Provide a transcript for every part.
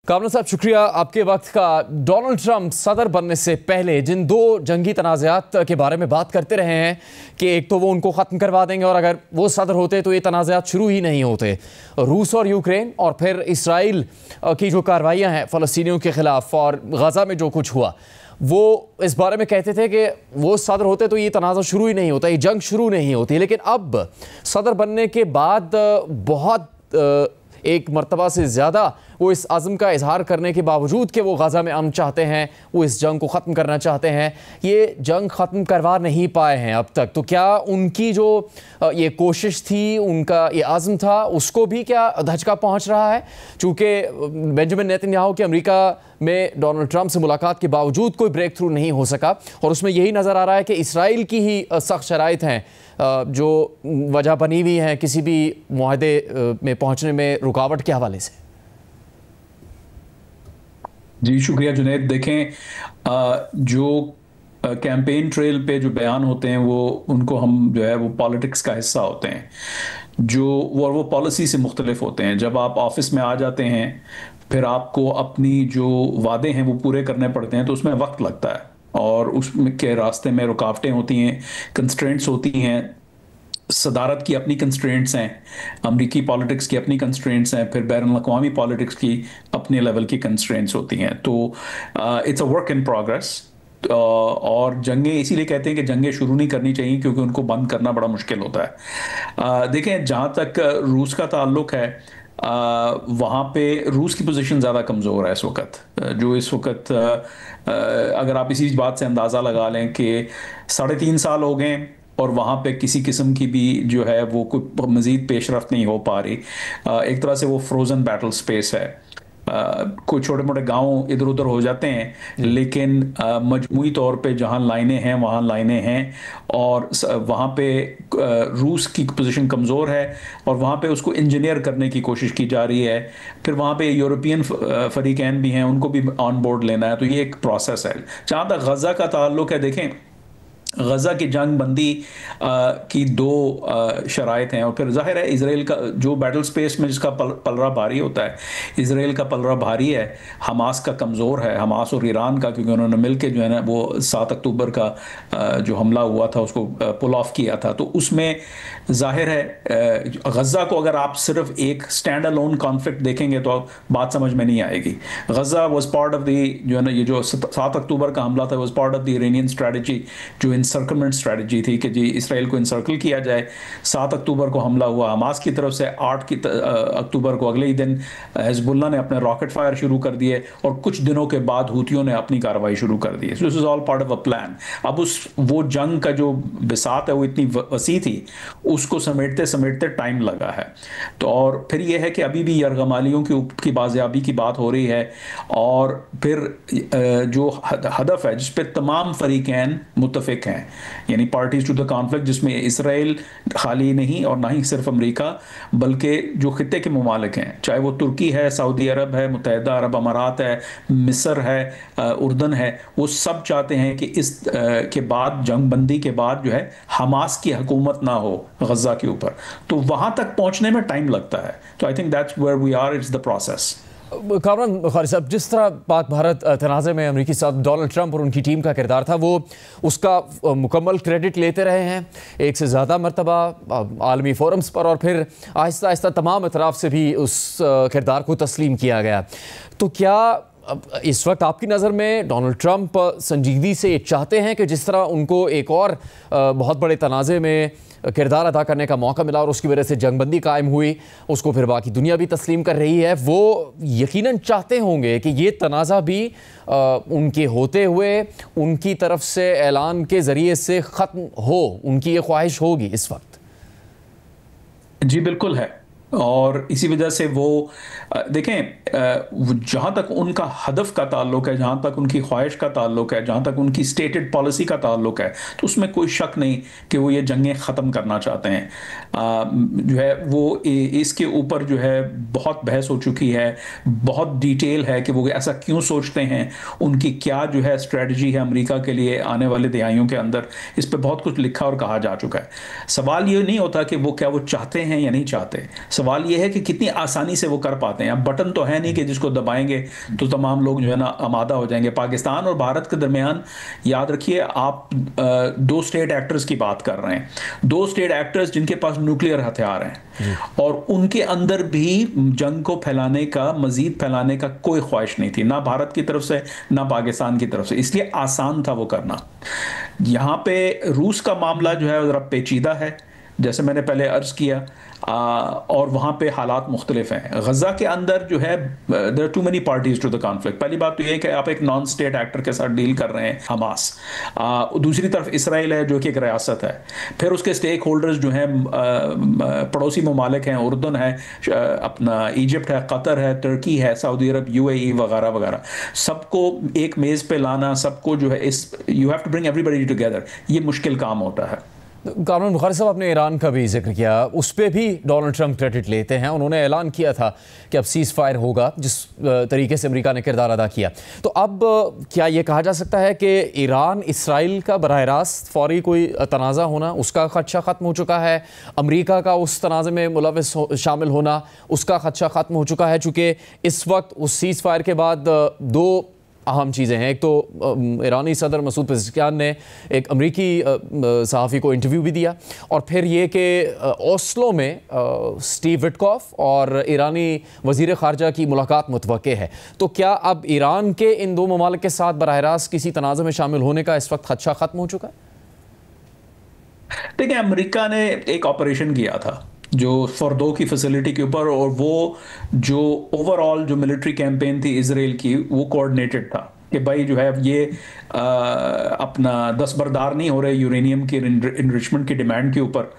कामरान साहब, शुक्रिया आपके वक्त का। डोनाल्ड ट्रंप सदर बनने से पहले जिन दो जंगी तनाज़ात के बारे में बात करते रहे हैं कि एक तो वो उनको ख़त्म करवा देंगे और अगर वो सदर होते तो ये तनाज़ात शुरू ही नहीं होते। रूस और यूक्रेन और फिर इसराइल की जो कार्रवाइयाँ हैं फ़लस्तीनियों के ख़िलाफ़ और गज़ा में जो कुछ हुआ, वो इस बारे में कहते थे कि वो सदर होते तो ये तनाज़ा शुरू ही नहीं होता, ये जंग शुरू नहीं होती। लेकिन अब सदर बनने के बाद बहुत एक मर्तबा से ज़्यादा वो इस आज़म का इजहार करने के बावजूद कि वो गज़ा में अमन चाहते हैं, वो इस जंग को ख़त्म करना चाहते हैं, ये जंग ख़त्म करवा नहीं पाए हैं अब तक। तो क्या उनकी जो ये कोशिश थी, उनका ये आज़म था, उसको भी क्या धचका पहुंच रहा है? चूँकि बेंजामिन नेतन्याहू के अमेरिका में डोनाल्ड ट्रंप से मुलाकात के बावजूद कोई ब्रेक थ्रू नहीं हो सका और उसमें यही नज़र आ रहा है कि इसराइल की ही सख्त शराइत हैं जो वजह बनी हुई हैं किसी भी मुआहदे में पहुंचने में रुकावट के हवाले से। जी शुक्रिया जुनैद। देखें, जो कैंपेन ट्रेल पे जो बयान होते हैं वो उनको हम जो है वो पॉलिटिक्स का हिस्सा होते हैं, जो वो पॉलिसी से मुख्तलिफ होते हैं। जब आप ऑफिस में आ जाते हैं फिर आपको अपनी जो वादे हैं वो पूरे करने पड़ते हैं, तो उसमें वक्त लगता है और उसमें के रास्ते में रुकावटें होती हैं, कंस्ट्रेंट्स होती हैं। सदारत की अपनी कंस्ट्रेंट्स हैं, अमरीकी पॉलिटिक्स की अपनी कंस्ट्रेंट्स हैं, फिर बैरून अवी पॉलिटिक्स की अपने लेवल की कंस्ट्रेंट्स होती हैं। तो it's a work in progress. और जंगें इसीलिए कहते हैं कि जंगें शुरू नहीं करनी चाहिए क्योंकि उनको बंद करना बड़ा मुश्किल होता है। देखें, जहाँ तक रूस का ताल्लुक है, वहाँ पे रूस की पोजीशन ज़्यादा कमज़ोर है इस वक्त। जो इस वक्त अगर आप इसी बात से अंदाज़ा लगा लें कि 3.5 साल हो गए और वहाँ पे किसी किस्म की भी जो है वो कोई मज़ीद पेशरफ्त नहीं हो पा रही। एक तरह से वो फ्रोज़न बैटल स्पेस है। कोई छोटे मोटे गांव इधर उधर हो जाते हैं, लेकिन मजमूई तौर पे जहां लाइनें हैं वहां लाइनें हैं और वहां पे रूस की पोजीशन कमज़ोर है और वहां पे उसको इंजीनियर करने की कोशिश की जा रही है। फिर वहां पे यूरोपियन फरीकैन भी हैं, उनको भी ऑन बोर्ड लेना है। तो ये एक प्रोसेस है। जहां तक गज़ा का ताल्लुक है, देखें गज़ा की जंग बंदी की दो शराइत हैं और फिर जाहिर है इसराइल का जो बैटल स्पेस में जिसका पलड़ा भारी होता है, इसराइल का पलड़ा भारी है, हमास का कमज़ोर है, हमास और ईरान का, क्योंकि उन्होंने मिलकर जो है ना वो 7 अक्टूबर का जो हमला हुआ था उसको पुल ऑफ किया था। तो उसमें जाहिर है गज़ा को अगर आप सिर्फ एक स्टैंड अलोन कॉन्फ्लिक्ट देखेंगे तो बात समझ में नहीं आएगी। गज़ा वॉज पार्ट ऑफ द जो है ना ये जो 7 अक्टूबर का हमला था was part of the Iranian strategy, जो इंसर्कलमेंट स्ट्रेटजी थी कि जी इसराइल को इंसर्कल किया जाए। 7 अक्टूबर को हमला हुआ हमास की तरफ से, 8 अक्टूबर को अगले ही दिन हिजबुल्लाह ने अपने रॉकेट फायर शुरू कर दिए और कुछ दिनों के बाद हूतियों ने अपनी कार्रवाई शुरू कर दी। This is all part of a plan. अब वो जंग का जो बिसात है वो इतनी वसी थी, उसको समेटते समेटते टाइम लगा है। तो और फिर यह है कि अभी भी यरगमालियों की बाजियाबी की बात हो रही है और फिर जो हदफ है जिस पे तमाम फरीकैन मुत्तफिक हैं, यानी पार्टीज टू द कॉन्फ्लिक्ट, जिसमें इसराइल खाली नहीं और ना ही सिर्फ अमेरिका बल्कि जो खित्ते के ममालिक हैं, चाहे वो तुर्की है, सऊदी अरब है, मुत्तहिदा अरब अमारात है, मिस्र है, उर्दन है, वो सब चाहते हैं कि इस के बाद जंग बंदी के बाद जो है हमास की हुकूमत ना हो गज़ा के ऊपर। तो वहां तक पहुंचने में टाइम लगता है। तो I think that's where we are, it's the process. Kamran Khalid sahab, जिस तरह पाक भारत तनाज़े में अमेरिकी साथ डोनाल्ड ट्रंप और उनकी टीम का किरदार था, वो उसका मुकम्मल क्रेडिट लेते रहे हैं एक से ज़्यादा मरतबा आलमी फोरम्स पर और फिर आहिस्ता आहिस्ता तमाम अतराफ़ से भी उस किरदार को तस्लीम किया गया। तो क्या इस वक्त आपकी नज़र में डोनाल्ड ट्रंप संजीदगी से ये चाहते हैं कि जिस तरह उनको एक और बहुत बड़े तनाज़े में किरदार अदा करने का मौका मिला और उसकी वजह से जंगबंदी कायम हुई, उसको फिर बाकी दुनिया भी तस्लीम कर रही है, वो यकीनन चाहते होंगे कि ये तनाज़ा भी उनके होते हुए उनकी तरफ से ऐलान के ज़रिए से ख़त्म हो, उनकी ये ख्वाहिश होगी इस वक्त? जी बिल्कुल है। और इसी वजह से वो देखें, जहाँ तक उनका हदफ का ताल्लुक है, जहाँ तक उनकी ख्वाहिश का ताल्लुक है, जहाँ तक उनकी स्टेटेड पॉलिसी का ताल्लुक है, तो उसमें कोई शक नहीं कि वो ये जंगें ख़त्म करना चाहते हैं। जो है वो इसके ऊपर जो है बहुत बहस हो चुकी है, बहुत डिटेल है कि वो ऐसा क्यों सोचते हैं, उनकी क्या जो है स्ट्रेटजी है अमेरिका के लिए आने वाले दिहाइयों के अंदर। इस पर बहुत कुछ लिखा और कहा जा चुका है। सवाल ये नहीं होता कि वो क्या वो चाहते हैं या नहीं चाहते, सवाल ये है कि कितनी आसानी से वो कर पाते हैं। अब बटन तो है नहीं कि जिसको दबाएंगे तो तमाम लोग जो है ना आमादा हो जाएंगे। पाकिस्तान और भारत के दरमियान याद रखिए आप दो स्टेट एक्टर्स की बात कर रहे हैं, दो स्टेट एक्टर्स जिनके पास न्यूक्लियर हथियार हैं और उनके अंदर भी जंग को फैलाने का, मजीद फैलाने का कोई ख्वाहिश नहीं थी, ना भारत की तरफ से ना पाकिस्तान की तरफ से, इसलिए आसान था वो करना। यहाँ पे रूस का मामला जो है ज़रा पेचीदा है, जैसे मैंने पहले अर्ज किया, और वहाँ पे हालात मुख्तलिफ हैं। गज़ा के अंदर जो है there are too many parties to the conflict. पहली बात तो ये है कि आप एक नॉन स्टेट एक्टर के साथ डील कर रहे हैं, हमास। दूसरी तरफ इसराइल है जो कि एक रियासत है। फिर उसके स्टेक होल्डर्स जो हैं पड़ोसी ममालिक हैं, उर्दन है, अपना इजिप्ट है, कतर है, तुर्की है, सऊदी अरब, UAE वगैरह वगैरह। सबको एक मेज़ पे लाना, सबको जो है इस you have to bring everybody together, ये मुश्किल काम होता है। कामरान बुखारी साहब, आपने ईरान का भी जिक्र किया, उस पर भी डोनाल्ड ट्रंप क्रेडिट लेते हैं। उन्होंने ऐलान किया था कि अब सीज़ फायर होगा, जिस तरीके से अमेरिका ने किरदार अदा किया। तो अब क्या ये कहा जा सकता है कि ईरान इसराइल का बराह रास्त फौरी कोई तनाज़ा होना, उसका खदशा ख़त्म हो चुका है? अमेरिका का उस तनाज़े में मुलविस शामिल होना, उसका खदशा ख़त्म हो चुका है? चूँकि इस वक्त उस सीज़ फायर के बाद दो अहम चीज़ें हैं। एक तो ईरानी सदर मसूद पेज़ेश्कियान ने एक अमरीकी सहाफ़ी को इंटरव्यू भी दिया, और फिर ये कि ओस्लो में स्टीव विटकॉफ और ईरानी वज़ीर ख़ारजा की मुलाकात मुतवक्के है। तो क्या अब ईरान के इन दो ममालिक के साथ बराह रास्त किसी तनाज़े में शामिल होने का इस वक्त खदशा ख़त्म हो चुका है? देखिए, अमेरिका ने एक ऑपरेशन किया था जो फर्दो की फैसिलिटी के ऊपर, और वो जो ओवरऑल जो मिलिट्री कैंपेन थी इजराइल की, वो कोऑर्डिनेटेड था कि भाई जो है ये अपना दस्तबरदार नहीं हो रहे यूरेनियम की इनरिचमेंट की डिमांड के ऊपर,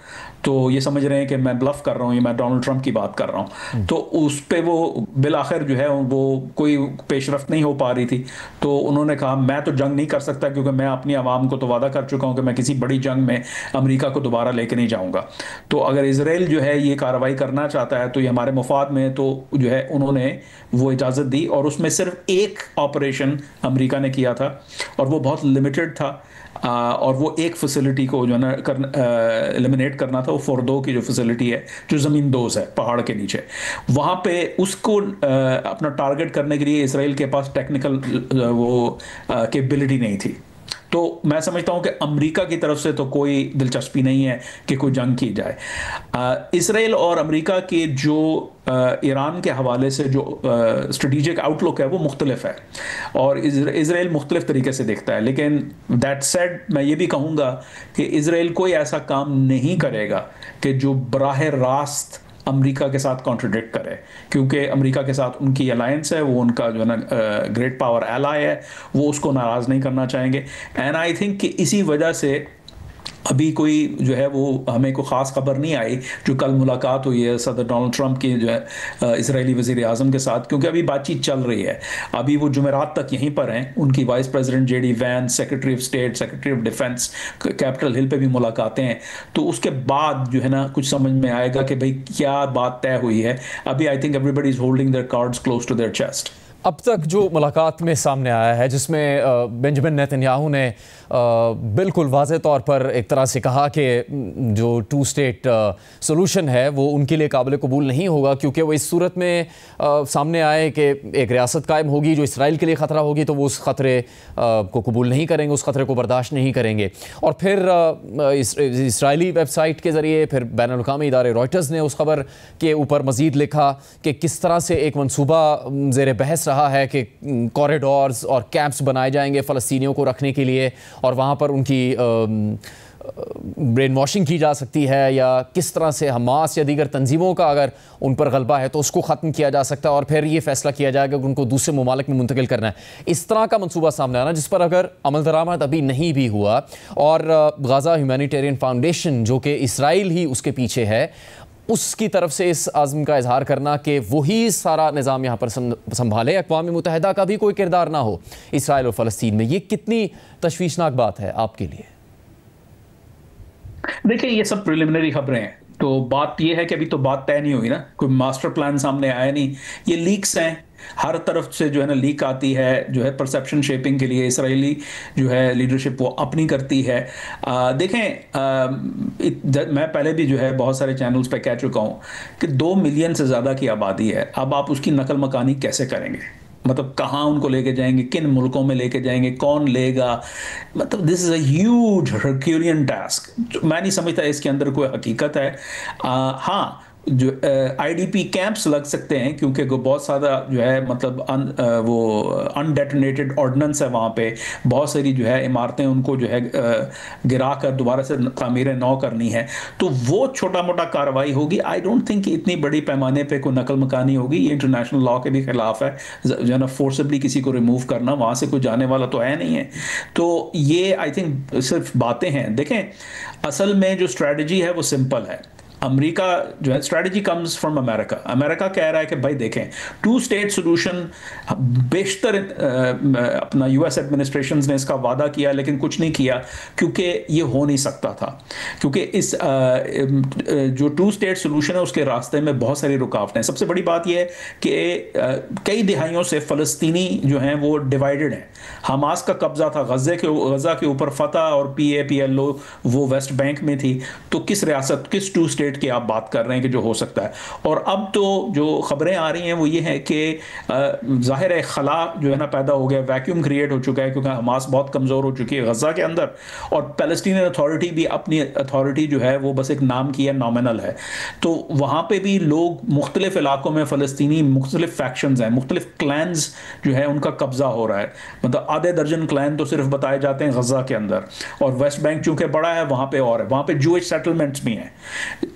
तो ये समझ रहे हैं कि मैं ब्लफ कर रहा हूँ, ये मैं डोनाल्ड ट्रंप की बात कर रहा हूँ। तो उस पे वो बिल आखिर जो है वो कोई पेशरफ्त नहीं हो पा रही थी, तो उन्होंने कहा मैं तो जंग नहीं कर सकता क्योंकि मैं अपनी आवाम को तो वादा कर चुका हूँ कि मैं किसी बड़ी जंग में अमेरिका को दोबारा लेके नहीं जाऊँगा। तो अगर इसराइल जो है ये कार्रवाई करना चाहता है तो ये हमारे मुफाद में, तो जो है उन्होंने वो इजाज़त दी, और उसमें सिर्फ एक ऑपरेशन अमेरिका ने किया था और वो बहुत लिमिटेड था, और वो एक फैसिलिटी को जो है ना एलिमिनेट करना था। वो फोर्दो की जो फैसिलिटी है जो ज़मीन दोज है पहाड़ के नीचे, वहाँ पे उसको अपना टारगेट करने के लिए इसराइल के पास टेक्निकल वो कैपेबिलिटी नहीं थी। तो मैं समझता हूं कि अमेरिका की तरफ से तो कोई दिलचस्पी नहीं है कि कोई जंग की जाए। इसराइल और अमेरिका के जो ईरान के हवाले से जो स्ट्रेटेजिक आउटलुक है वो मुख्तलिफ है, और इसराइल मुख्तलिफ तरीके से देखता है। लेकिन दैट सेड मैं ये भी कहूँगा कि इसराइल कोई ऐसा काम नहीं करेगा कि जो बराह रास्त अमेरिका के साथ कॉन्ट्रडिक्ट करे, क्योंकि अमेरिका के साथ उनकी अलायंस है, वो उनका जो है ना ग्रेट पावर एलाय है, वो उसको नाराज़ नहीं करना चाहेंगे। एंड आई थिंक कि इसी वजह से अभी कोई जो है वो हमें कोई ख़ास खबर नहीं आई जो कल मुलाकात हुई है सदर डोनाल्ड ट्रंप की जो है इसराइली वज़ीर आज़म के साथ, क्योंकि अभी बातचीत चल रही है। अभी वो जुमेरात तक यहीं पर हैं, उनकी vice president JD Vance, secretary of state, secretary of defence, Capitol Hill पे भी मुलाकातें हैं। तो उसके बाद जो है ना कुछ समझ में आएगा कि भाई क्या बात तय हुई है। अभी I think everybody is holding their cards close to their chest. अब तक जो मुलाकात में सामने आया है, जिसमें बेंजामिन नेतन्याहू ने बिल्कुल वाज़े तौर पर एक तरह से कहा कि जो 2 स्टेट सोल्यूशन है वो उनके लिए काबिल कबूल नहीं होगा, क्योंकि वो इस सूरत में सामने आए कि एक रियासत कायम होगी जो इसराइल के लिए ख़तरा होगी, तो वो उस ख़तरे को कबूल नहीं करेंगे, उस ख़तरे को बर्दाश्त नहीं करेंगे। और फिर इसराइली वेबसाइट के ज़रिए फिर बैनुल-अक़वामी इदारे रॉयटर्स ने उस खबर के ऊपर मज़ीद लिखा कि किस तरह से एक मनसूबा ज़ेर बहस रहा है कि कॉरिडोर्स और कैंप्स बनाए जाएंगे फ़लस्तीनियों को रखने के लिए, और वहाँ पर उनकी ब्रेन वॉशिंग की जा सकती है, या किस तरह से हमास या दीगर तंजीमों का अगर उन पर गलबा है तो उसको ख़त्म किया जा सकता है, और फिर ये फैसला किया जाएगा कि उनको दूसरे ममालिक में मुंतकिल करना है। इस तरह का मनसूबा सामने आना, जिस पर अगर अमल दरामद अभी नहीं भी हुआ, और गाज़ा ह्यूमैनिटेरियन फाउंडेशन जो कि इसराइल ही उसके पीछे है, उसकी तरफ से इस आज़म का इजहार करना कि वही सारा निज़ाम यहाँ पर संभाले, अक़वाम मुत्तहिदा का भी कोई किरदार ना हो इसराइल और फ़लस्तीन में, ये कितनी तशवीशनाक बात है आपके लिए? देखिए, ये सब प्रिलिमिनरी खबरें हैं, तो बात ये है कि अभी तो बात तय नहीं हुई ना, कोई मास्टर प्लान सामने आया नहीं, ये लीक्स हैं, हर तरफ से जो है ना लीक आती है, जो है परसेप्शन शेपिंग के लिए इसराइली जो है लीडरशिप वो अपनी करती है। देखें, मैं पहले भी जो है बहुत सारे चैनल्स पे कह चुका हूँ कि 2 मिलियन से ज़्यादा की आबादी है। अब आप उसकी नकल मकानी कैसे करेंगे? मतलब कहाँ उनको लेके जाएंगे, किन मुल्कों में लेके जाएंगे, कौन लेगा? मतलब this is a huge Herculean task. मैं नहीं समझता इसके अंदर कोई हकीकत है। हाँ, जो आईडीपी कैंप्स लग सकते हैं क्योंकि बहुत सारा जो है मतलब वो अनडेटोनेटेड ऑर्डिनेंस है वहाँ पे। बहुत सारी जो है इमारतें उनको जो है गिरा कर दोबारा से तामीर नौ करनी है, तो वो छोटा मोटा कार्रवाई होगी। आई डोंट थिंक इतनी बड़ी पैमाने पे कोई नकल मकानी होगी। ये इंटरनेशनल लॉ के भी खिलाफ है जो है ना, फोर्सबली किसी को रिमूव करना। वहाँ से कोई जाने वाला तो है नहीं है। तो ये आई थिंक सिर्फ बातें हैं। देखें, असल में जो स्ट्रेटजी है वो सिंपल है। अमेरिका जो है, strategy comes from America. America कह रहा है कि भाई देखें, 2 स्टेट सोल्यूशन बेशतर अपना यूएस एडमिनिस्ट्रेशन ने इसका वादा किया लेकिन कुछ नहीं किया क्योंकि ये हो नहीं सकता था। क्योंकि इस जो 2 स्टेट सोल्यूशन है उसके रास्ते में बहुत सारी रुकावटें हैं। सबसे बड़ी बात यह है कि कई दिहाइयों से फ़लस्तीनी जो हैं वो डिवाइडेड हैं। हमास का कब्जा था गज़ा के ऊपर, फतह और PAPLO वो वेस्ट बैंक में थी। तो किस रियासत, किस 2 स्टेट की आप बात कर रहे हैं कि जो हो सकता है? और अब तो जो खबरें आ रही हैं वो ये है कि जाहिर है खला जो है ना पैदा हो गया, वैक्यूम क्रिएट हो चुका है क्योंकि हमास बहुत कमज़ोर हो चुकी है गज़ा के अंदर, और पैलेस्टीनियन अथॉरिटी भी अपनी अथॉरिटी जो है वो बस एक नाम की है, नॉमिनल है। तो वहाँ पे भी लोग मुख्तलिफ इलाकों में फ़लस्तीनी मुख्तलिफ फैक्शंस हैं, मुख्तलिफ क्लैन्स जो है उनका कब्जा हो रहा है। मतलब आधे दर्जन क्लैन तो सिर्फ बताए जाते हैं गज़ा के अंदर, और वेस्ट बैंक चूंकि बड़ा है वहाँ पे और है, वहाँ पे जूइश सेटलमेंट्स भी हैं,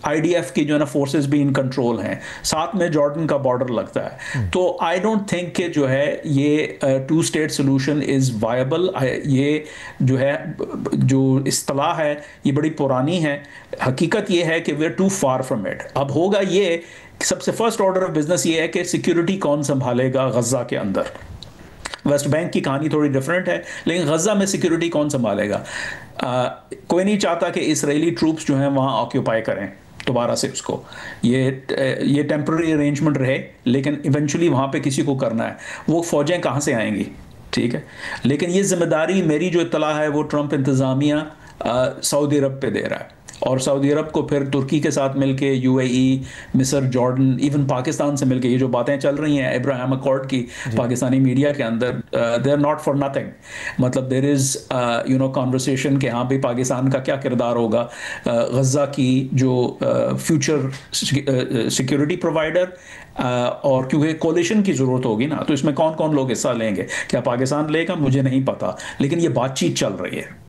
IDF की जो है ना फोर्सेस भी इन कंट्रोल हैं, साथ में जॉर्डन का बॉर्डर लगता है। तो आई डोंट थिंक कि जो है ये 2 स्टेट सोल्यूशन इज़ वायबल। ये जो है जो इस्तिलाह है ये बड़ी पुरानी है। हकीकत ये है कि we are too far from it. अब होगा ये, सबसे फर्स्ट ऑर्डर ऑफ बिजनेस ये है कि सिक्योरिटी कौन संभालेगा गज़ा के अंदर। वेस्ट बैंक की कहानी थोड़ी डिफरेंट है, लेकिन गज़ा में सिक्योरिटी कौन संभालेगा? कोई नहीं चाहता कि इसराइली ट्रूप्स जो हैं वहाँ ऑक्यूपाई करें दोबारा से उसको। ये टेम्पररी अरेंजमेंट रहे, लेकिन इवेंचुअली वहाँ पे किसी को करना है। वो फ़ौजें कहाँ से आएंगी? ठीक है, लेकिन ये जिम्मेदारी, मेरी जो इत्तला है वो ट्रंप इंतज़ामिया सऊदी अरब पे दे रहा है, और सऊदी अरब को फिर तुर्की के साथ मिलके UAE, मिस्र, जॉर्डन, इवन पाकिस्तान से मिलके ये जो बातें चल रही हैं अब्राहम अकॉर्ड की पाकिस्तानी मीडिया के अंदर, they are not for nothing. मतलब देयर इज़ कॉन्वर्सेशन कि हाँ भाई पाकिस्तान का क्या किरदार होगा गज़ा की जो फ्यूचर सिक्योरिटी प्रोवाइडर, और क्योंकि कोलिशन की ज़रूरत होगी ना, तो इसमें कौन कौन लोग हिस्सा लेंगे? क्या पाकिस्तान लेगा? मुझे नहीं पता, लेकिन ये बातचीत चल रही है।